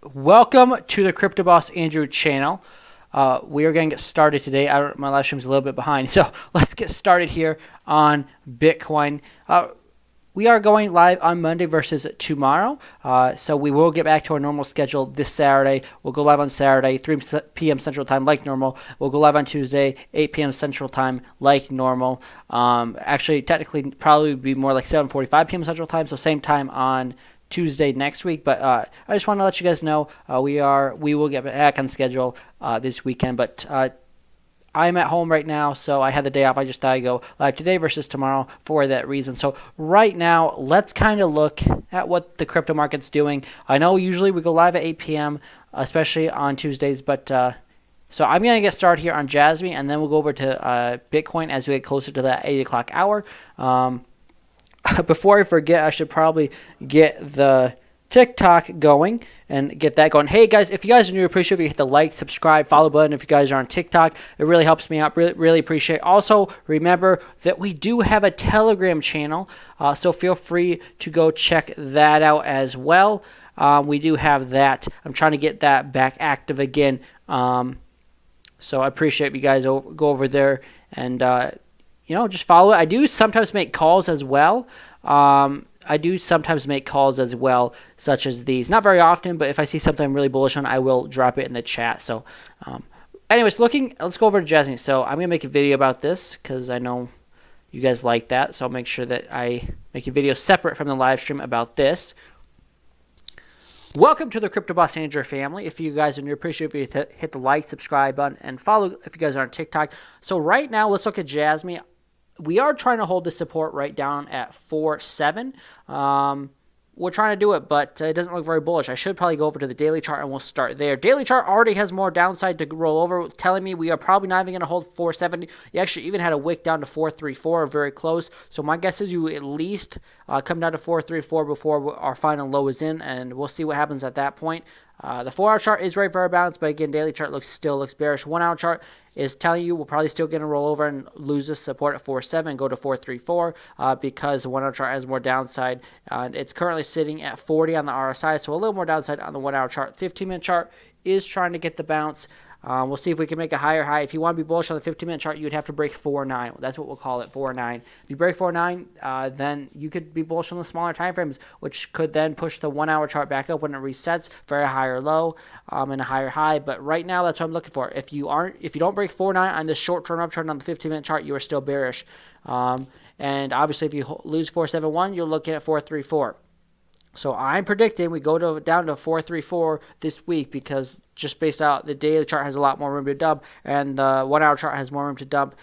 Welcome to the Crypto Boss Andrew channel. We are going to get started today. My live stream's a little bit behind, so let's get started here on Bitcoin. We are going live on Monday versus tomorrow, so we will get back to our normal schedule this Saturday. We'll go live on Saturday, 3 p.m. Central Time like normal. We'll go live on Tuesday, 8 p.m. Central Time like normal. Actually, technically, probably be more like 7:45 p.m. Central Time, so same time on Tuesday next week. But I just want to let you guys know we will get back on schedule this weekend. But I'm at home right now, so I had the day off. I just thought I'd go live today versus tomorrow for that reason. So right now, let's kind of look at what the crypto market's doing. I know usually we go live at 8 p.m., especially on Tuesdays, but so I'm going to get started here on Jasmy, and then we'll go over to Bitcoin as we get closer to that 8 o'clock hour. Before I forget, I should probably get the TikTok going and get that going. Hey guys, if you guys are new, appreciate if you hit the like, subscribe, follow button. If you guys are on TikTok, it really helps me out. Really appreciate it. Also, remember that we do have a Telegram channel, so feel free to go check that out as well. We do have that. I'm trying to get that back active again. So I appreciate if you guys go over there and just follow it. I do sometimes make calls as well. Such as these. Not very often, but if I see something I'm really bullish on, I will drop it in the chat. So, anyways, let's go over to Jasmy. So, I'm going to make a video about this because I know you guys like that. So, I'll make sure that I make a video separate from the live stream about this. Welcome to the Crypto Boss Andrew family. If you guys are new, appreciate if you hit the like, subscribe button, and follow if you guys are on TikTok. So, right now, let's look at Jasmy. We are trying to hold the support right down at 4.7. We're trying to do it, but it doesn't look very bullish. I should probably go over to the daily chart and we'll start there. Daily chart already has more downside to roll over, telling me we are probably not even going to hold 470. You actually even had a wick down to 434, very close. So my guess is you at least come down to 434 before our final low is in, and we'll see what happens at that point. The 4-hour chart is right very balanced, but again, daily chart still looks bearish. 1-hour chart is telling you we're probably still going to roll over and lose this support at 4.7 and go to 4.34 because the 1-hour chart has more downside. It's currently sitting at 40 on the RSI, so a little more downside on the 1-hour chart. 15-minute chart is trying to get the bounce. We'll see if we can make a higher high. If you want to be bullish on the 15-minute chart, you would have to break 4.9. That's what we'll call it, 4.9. If you break 4.9, then you could be bullish on the smaller time frames, which could then push the 1-hour chart back up when it resets for a higher low and a higher high. But right now, that's what I'm looking for. If you don't break 4.9 on this short-term uptrend on the 15-minute chart, you are still bearish. And obviously, if you lose 4.71, you're looking at 4.34. So I'm predicting we go down to 4.34 this week because just based out the daily chart has a lot more room to dump and the 1-hour chart has more room to dump.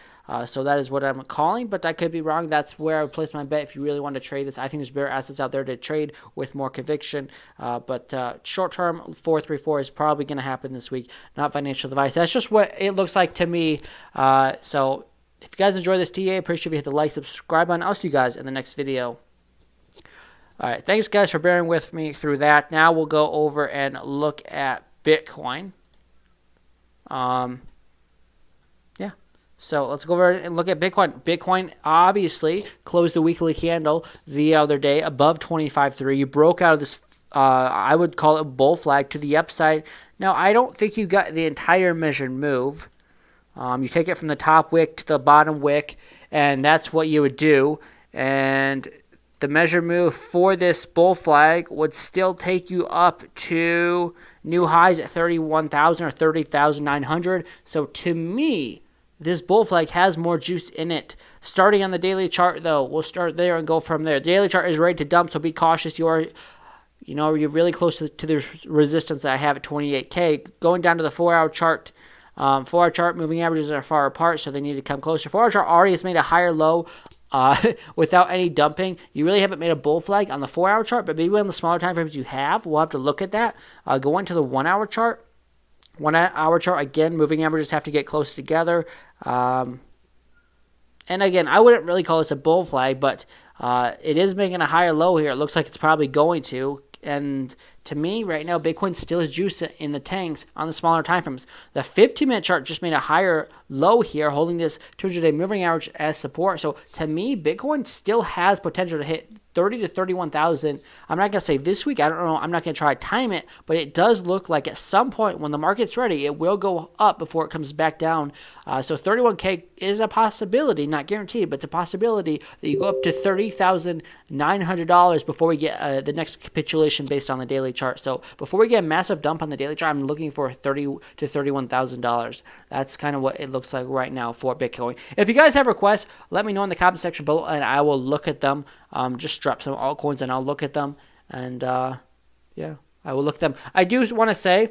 So that is what I'm calling, but I could be wrong. That's where I would place my bet if you really want to trade this. I think there's better assets out there to trade with more conviction. But short term, 4.34 is probably going to happen this week. Not financial advice. That's just what it looks like to me. So if you guys enjoy this TA, appreciate if you hit the like, subscribe button. I'll see you guys in the next video. All right, thanks guys for bearing with me through that. Now we'll go over and look at Bitcoin. So let's go over and look at Bitcoin. Bitcoin obviously closed the weekly candle the other day above 25.3. You broke out of this, I would call it bull flag to the upside. Now, I don't think you got the entire measured move. You take it from the top wick to the bottom wick, and that's what you would do. And the measured move for this bull flag would still take you up to new highs at 31,000 or 30,900. So to me, this bull flag has more juice in it. Starting on the daily chart, though, we'll start there and go from there. The daily chart is ready to dump, so be cautious. You're really close to the resistance that I have at 28K. Going down to the 4-hour chart. 4-hour chart moving averages are far apart, so they need to come closer. 4-hour chart already has made a higher low without any dumping. You really haven't made a bull flag on the 4-hour chart, but maybe on the smaller time frames you have. We'll have to look at that. Go into the 1-hour chart. 1-hour chart, again, moving averages have to get close together. And again, I wouldn't really call this a bull flag, but it is making a higher low here. It looks like it's probably going to. And to me, right now, Bitcoin still has juice in the tanks on the smaller time frames. The 15-minute chart just made a higher low here, holding this 200-day moving average as support. So to me, Bitcoin still has potential to hit 30 to 31,000. I'm not going to say this week. I don't know. I'm not going to try to time it, but it does look like at some point when the market's ready, it will go up before it comes back down. So 31K is a possibility, not guaranteed, but it's a possibility that you go up to $30,900 before we get the next capitulation based on the daily chart. So before we get a massive dump on the daily chart, I'm looking for $30,000 to $31,000. That's kind of what it looks like right now for Bitcoin. If you guys have requests, let me know in the comment section below, and I will look at them. Just drop some altcoins and I'll look at them, and yeah, I will look at them. I do want to say,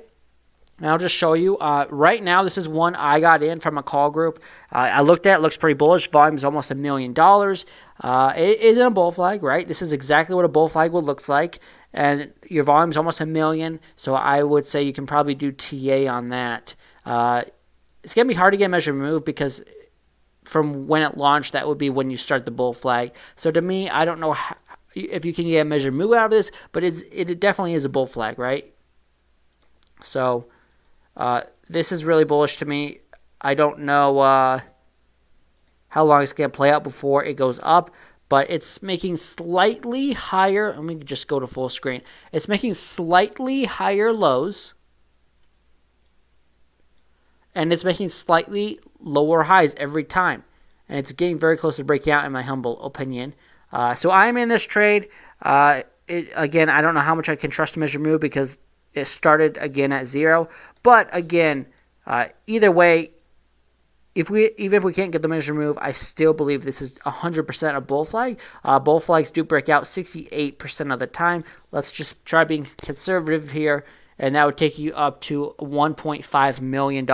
and I'll just show you, right now this is one I got in from a call group. I looked at it, looks pretty bullish. Volume is almost $1 million. It isn't a bull flag, right? This is exactly what a bull flag would look like, and your volume is almost $1 million, so I would say you can probably do TA on that. It's going to be hard to get a measured move because from when it launched, that would be when you start the bull flag. So to me, I don't know if you can get a measured move out of this, but it definitely is a bull flag, right? So this is really bullish to me. I don't know how long it's going to play out before it goes up, but it's making slightly higher. Let me just go to full screen. It's making slightly higher lows, and it's making slightly lower highs every time, and it's getting very close to breaking out in my humble opinion. So I'm in this trade. Again, I don't know how much I can trust to measure move because it started again at 0. But again, either way, even if we can't get the measure move, I still believe this is 100% a bull flag. Bull flags do break out 68% of the time. Let's just try being conservative here, and that would take you up to $1.5 million,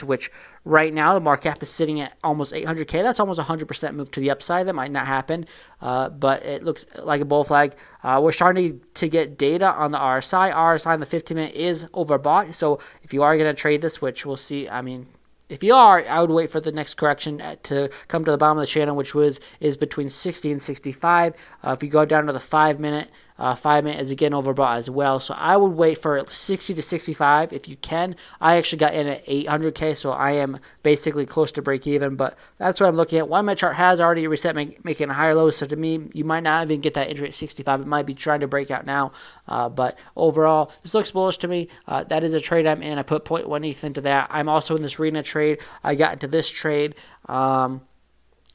which right now the market cap is sitting at almost 800K. That's almost 100% move to the upside. That might not happen, but it looks like a bull flag. We're starting to get data on the RSI. RSI on the 15-minute is overbought, so if you are going to trade this, which we'll see, I mean, if you are, I would wait for the next correction to come to the bottom of the channel, which is between 60 and 65. If you go down to the 5-minute, 5-minute is again overbought as well. So I would wait for 60 to 65 if you can. I actually got in at 800K, so I am basically close to break even. But that's what I'm looking at. 1-minute chart has already reset, making a higher low. So to me, you might not even get that entry at 65. It might be trying to break out now. But overall, this looks bullish to me. That is a trade I'm in. I put 0.1 ETH into that. I'm also in this RENA trade. I got into this trade.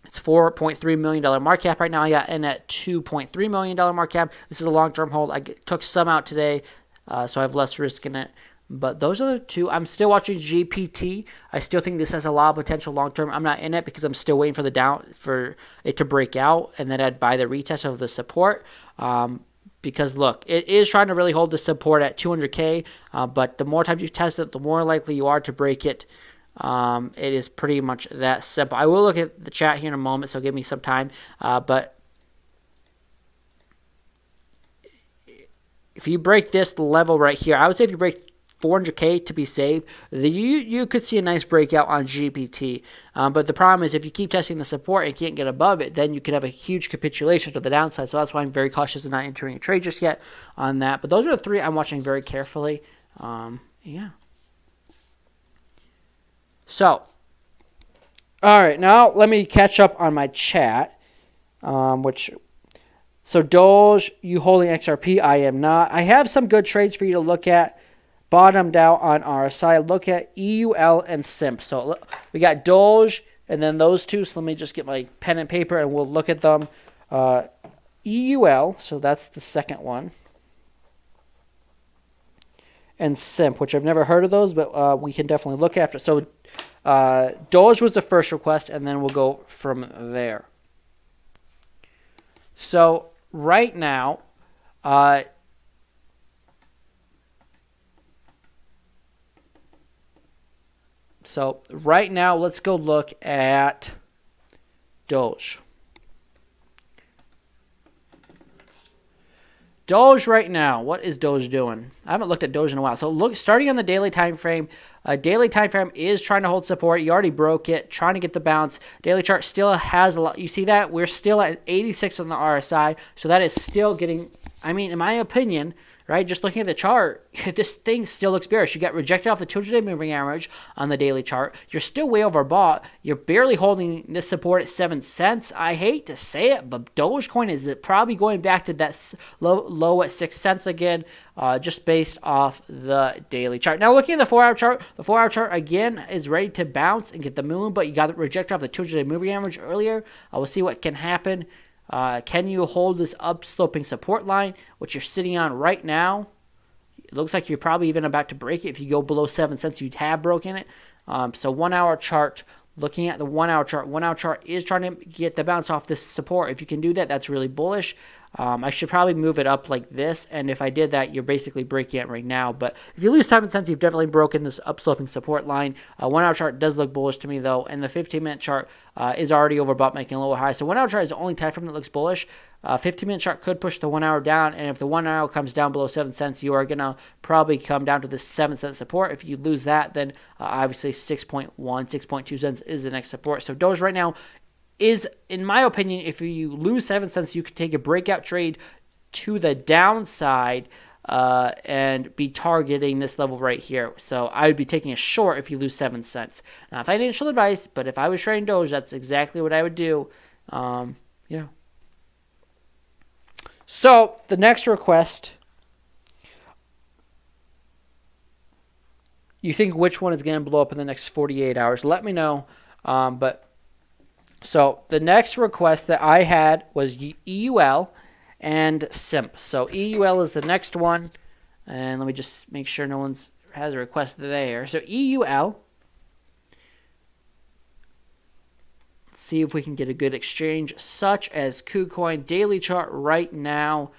It's $4.3 million market cap right now. I got in at $2.3 million market cap. This is a long-term hold. I took some out today, so I have less risk in it. But those are the two. I'm still watching GPT. I still think this has a lot of potential long-term. I'm not in it because I'm still waiting for it to break out, and then I'd buy the retest of the support. Because look, it is trying to really hold the support at 200K, but the more times you test it, the more likely you are to break it. It is pretty much that simple. I will look at the chat here in a moment, so give me some time. But if you break this level right here, I would say if you break 400K to be safe, you could see a nice breakout on GPT. But the problem is if you keep testing the support and can't get above it, then you could have a huge capitulation to the downside. So that's why I'm very cautious and not entering a trade just yet on that. But those are the three I'm watching very carefully. Yeah. So, all right, now let me catch up on my chat, so Doge, you holding XRP, I am not. I have some good trades for you to look at. Bottomed out on RSI, look at EUL and SIMP. So we got Doge and then those two, so let me just get my pen and paper and we'll look at them. EUL, so that's the second one. And SIMP, which I've never heard of those, but we can definitely look after. So Doge was the first request, and then we'll go from there. So right now, let's go look at Doge. Doge right now, what is Doge doing? I haven't looked at Doge in a while. So look, starting on the daily time frame, daily time frame is trying to hold support. You already broke it, trying to get the bounce. Daily chart still has a lot. You see that? We're still at 86 on the RSI, so that is still getting, I mean, in my opinion, right? Just looking at the chart, this thing still looks bearish. You got rejected off the 200-day moving average on the daily chart. You're still way overbought. You're barely holding this support at 7 cents. I hate to say it, but Dogecoin is probably going back to that low at 6 cents again, just based off the daily chart. Now, looking at the 4-hour chart, the 4-hour chart again is ready to bounce and get the moon, but you got rejected off the 200-day moving average earlier. We'll see what can happen. Can you hold this upsloping support line, which you're sitting on right now? It looks like you're probably even about to break it. If you go below 7 cents, you'd have broken it. So 1-hour chart, looking at the 1-hour chart, 1-hour chart is trying to get the bounce off this support. If you can do that, that's really bullish. I should probably move it up like this, and if I did that, you're basically breaking it right now. But if you lose 7 cents, you've definitely broken this upsloping support line. 1-hour chart does look bullish to me, though, and the 15-minute chart is already overbought, making a lower high. So 1-hour chart is the only time frame that looks bullish. 15-minute chart could push the 1-hour down, and if the 1-hour comes down below 7 cents, you are going to probably come down to the 7-cent support. If you lose that, then obviously 6.1, 6.2 cents is the next support. So Doge right now is, in my opinion, if you lose 7 cents, you could take a breakout trade to the downside and be targeting this level right here. So I would be taking a short if you lose 7 cents. Not financial advice, but if I was trading Doge, that's exactly what I would do. Yeah. So the next request, you think which one is going to blow up in the next 48 hours? Let me know. So the next request that I had was EUL and SIMP. So EUL is the next one. And let me just make sure no one's has a request there. So EUL. Let's see if we can get a good exchange, such as KuCoin. Daily chart right now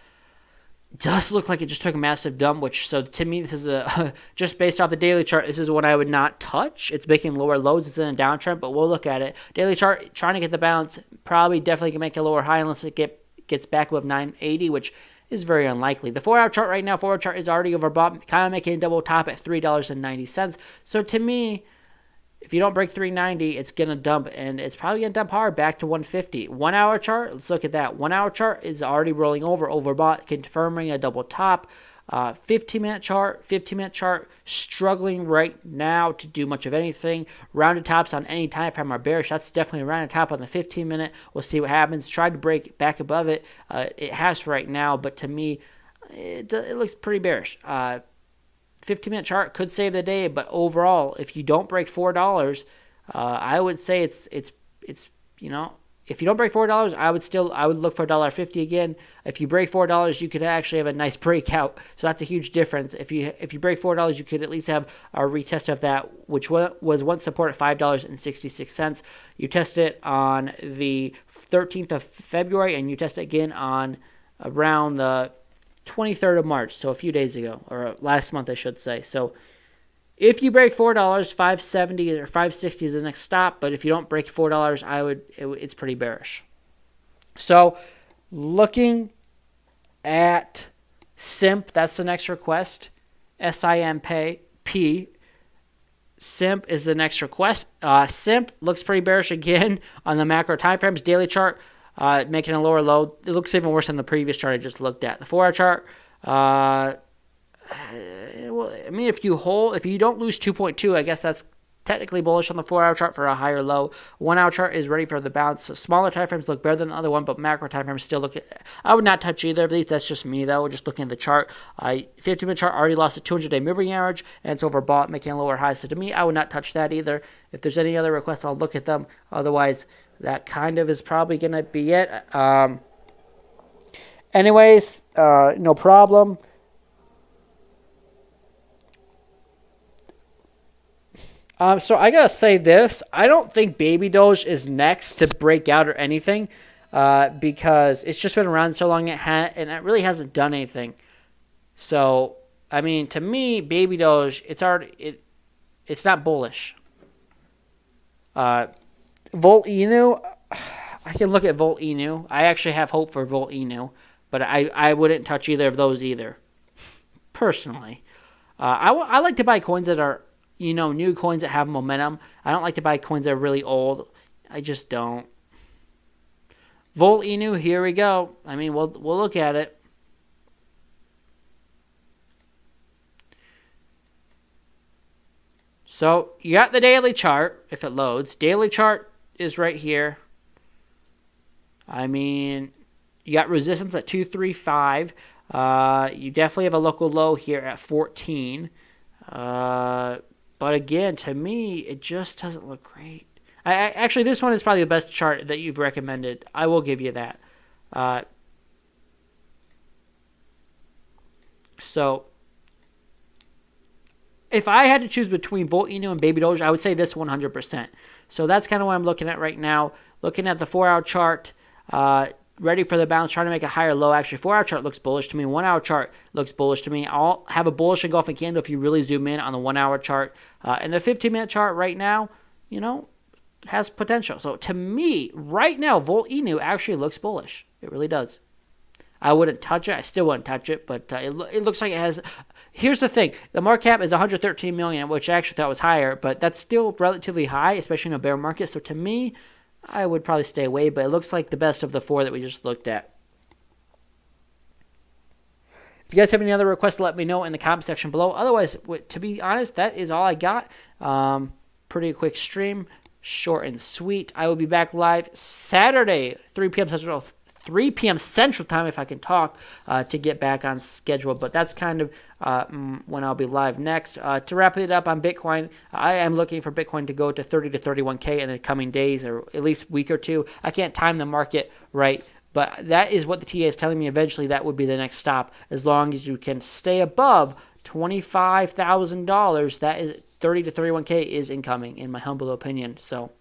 does look like it just took a massive dump, which, so to me, this is just based off the daily chart, this is one I would not touch. It's making lower lows. It's in a downtrend, but we'll look at it. Daily chart, trying to get the bounce, probably definitely can make a lower high unless it gets back above 980, which is very unlikely. The 4-hour chart right now, 4-hour chart is already overbought, kind of making a double top at $3.90. So to me, if you don't break 390, it's going to dump, and it's probably going to dump hard back to 150. 1-hour chart, let's look at that. 1-hour chart is already rolling over, overbought, confirming a double top. 15-minute chart, struggling right now to do much of anything. Rounded tops on any time frame are bearish. That's definitely a rounded top on the 15-minute. We'll see what happens. Tried to break back above it. It has right now, but to me, it looks pretty bearish. 15-minute chart could save the day, but overall, if you don't break $4, I would say it's you know, if you don't break $4, I would look for $1.50 again. If you break $4, you could actually have a nice breakout. So that's a huge difference. If you break $4, you could at least have a retest of that, which was once support at $5.66. You test it on the 13th of February, and you test it again on around the 23rd of March, so a few days ago, or last month, I should say. So if you break $4, $5.70 or $5.60 is the next stop. But if you don't break $4, it's pretty bearish. So looking at SIMP, that's the next request. SIMP. SIMP is the next request. SIMP looks pretty bearish again on the macro time frames. Daily chart making a lower low. It looks even worse than the previous chart I just looked at. The 4-hour chart. Well, I mean, if you don't lose 2.2, I guess that's technically bullish on the 4-hour chart for a higher low. 1-hour chart is ready for the bounce. So smaller time frames look better than the other one, but macro time frames still look. I would not touch either of these. That's just me, though. Just looking at the chart, 15-minute chart already lost a 200-day moving average, and it's overbought, making a lower high. So to me, I would not touch that either. If there's any other requests, I'll look at them. Otherwise, that kind of is probably going to be it. Anyways, no problem. So I gotta say this. I don't think Baby Doge is next to break out or anything, because it's just been around so long and it really hasn't done anything. So I mean, to me, Baby Doge, it's not bullish. Volt Inu, I can look at Volt Inu. I actually have hope for Volt Inu, but I wouldn't touch either of those either, personally. I like to buy coins that are, new coins that have momentum. I don't like to buy coins that are really old. I just don't. Volt Inu, here we go. I mean, we'll look at it. So you got the daily chart, if it loads. Daily chart is right here. I mean, you got resistance at 235. You definitely have a local low here at 14. But again, to me, it just doesn't look great. Actually, this one is probably the best chart that you've recommended. I will give you that. So if I had to choose between Volt Inu and Baby Doge, I would say this 100%. So that's kind of what I'm looking at right now. Looking at the 4-hour chart, ready for the bounce, trying to make a higher low. Actually, 4-hour chart looks bullish to me. 1-hour chart looks bullish to me. I'll have a bullish engulfing candle if you really zoom in on the 1-hour chart. And the 15-minute chart right now, has potential. So to me, right now, Volt Inu actually looks bullish. It really does. I wouldn't touch it. I still wouldn't touch it, but it looks like it has. Here's the thing: the market cap is 113 million, which I actually thought was higher, but that's still relatively high, especially in a bear market. So to me, I would probably stay away. But it looks like the best of the 4 that we just looked at. If you guys have any other requests, let me know in the comment section below. Otherwise, to be honest, that is all I got. Pretty quick stream, short and sweet. I will be back live Saturday, 3 p.m. Central Time, if I can talk, to get back on schedule. But that's kind of when I'll be live next. To wrap it up on Bitcoin, I am looking for Bitcoin to go to 30 to 31K in the coming days, or at least week or two. I can't time the market right, but that is what the TA is telling me. Eventually, that would be the next stop. As long as you can stay above $25,000, that is 30 to 31K is incoming, in my humble opinion. So.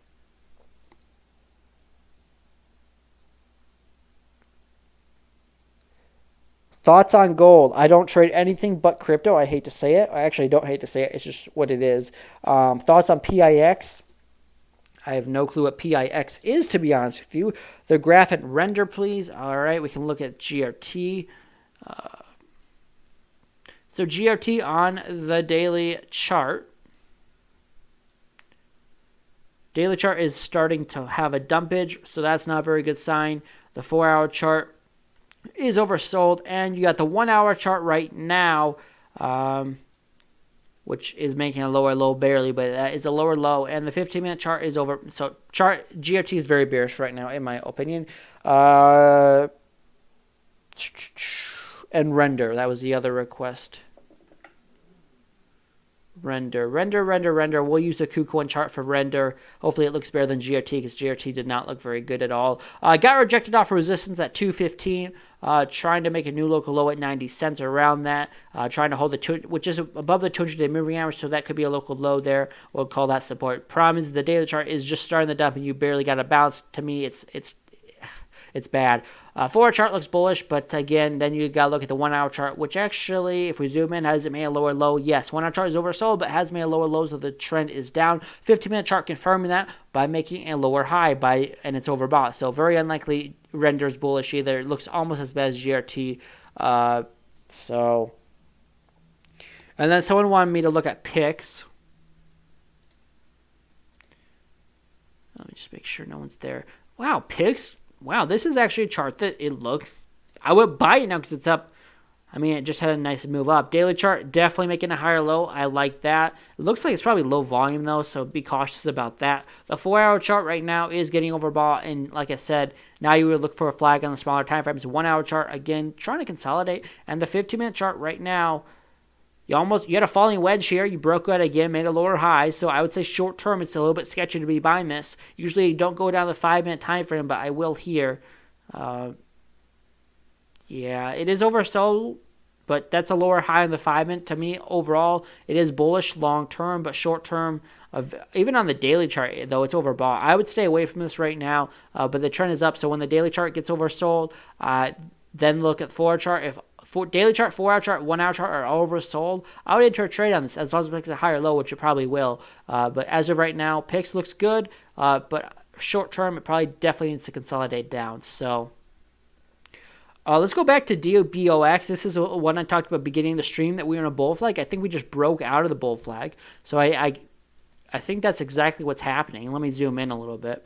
Thoughts on gold? I don't trade anything but crypto. I hate to say it. I actually don't hate to say it. It's just what it is. Thoughts on PIX? I have no clue what PIX is, to be honest with you. The graph and render, please. All right, we can look at GRT. So GRT on the daily chart. Daily chart is starting to have a dumpage, so that's not a very good sign. The 4-hour chart is oversold, and you got the 1-hour chart right now, which is making a lower low barely, but that is a lower low, and the 15-minute chart is over. So GRT is very bearish right now, in my opinion. And render, that was the other request. Render. We'll use a KuCoin chart for render. Hopefully it looks better than GRT, because GRT did not look very good at all. Got rejected off resistance at 215. Trying to make a new local low at 90 cents, around that. Trying to hold which is above the 200-day moving average, so that could be a local low there. We'll call that support. Problem is the daily chart is just starting the dump, and you barely got a bounce. To me, it's bad. 4-hour chart looks bullish, but again, then you got to look at the 1-hour chart, which actually, if we zoom in, has it made a lower low? Yes, 1-hour chart is oversold, but has made a lower low, so the trend is down. 15-minute chart confirming that by making a lower high, and it's overbought. So very unlikely renders bullish either. It looks almost as bad as GRT. And then someone wanted me to look at PIX. Let me just make sure no one's there. Wow, PIX. Wow, this is actually a chart that it looks. I would buy it now because it's up. I mean, it just had a nice move up. Daily chart definitely making a higher low. I like that. It looks like it's probably low volume though, so be cautious about that. The 4-hour chart right now is getting overbought, and like I said, now you would look for a flag on the smaller time frames. 1-hour chart again trying to consolidate, and the 15-minute chart right now. You had a falling wedge here. You broke out again, made a lower high. So I would say short term, it's a little bit sketchy to be buying this. Usually you don't go down the 5-minute time frame, but I will here. Yeah, it is oversold, but that's a lower high in the 5-minute. To me, overall, it is bullish long term, but short term, even on the daily chart, though, it's overbought. I would stay away from this right now, but the trend is up. So when the daily chart gets oversold, then look at 4-hour chart. If daily chart, 4-hour chart, 1-hour chart are all oversold, I would enter a trade on this as long as it makes a higher low, which it probably will. But as of right now, PIX looks good, but short term, it probably definitely needs to consolidate down. So let's go back to DOBOX. This is one I talked about beginning of the stream, that we were in a bull flag. I think we just broke out of the bull flag. So I think that's exactly what's happening. Let me zoom in a little bit.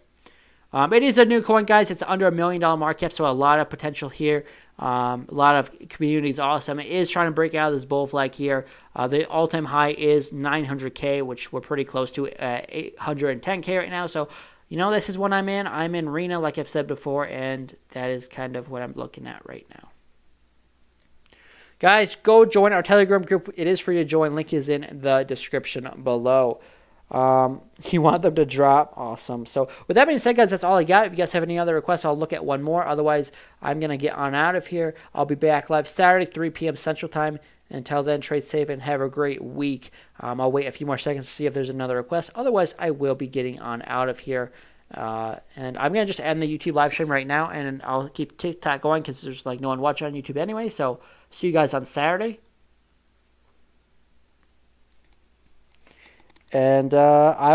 It is a new coin, guys. It's under $1 million market cap, so a lot of potential here. A lot of community is awesome. It is trying to break out of this bull flag here. The all-time high is 900K, which we're pretty close to 810K right now. So, this is what I'm in. I'm in Rena, like I've said before, and that is kind of what I'm looking at right now. Guys, go join our Telegram group. It is free to join. Link is in the description below. You want them to drop? Awesome. So with that being said, guys, that's all I got. If you guys have any other requests, I'll look at one more. Otherwise, I'm going to get on out of here. I'll be back live Saturday, 3 p.m. Central Time. Until then, trade safe and have a great week. I'll wait a few more seconds to see if there's another request. Otherwise, I will be getting on out of here. And I'm going to just end the YouTube live stream right now, and I'll keep TikTok going because there's no one watching on YouTube anyway. So see you guys on Saturday. And I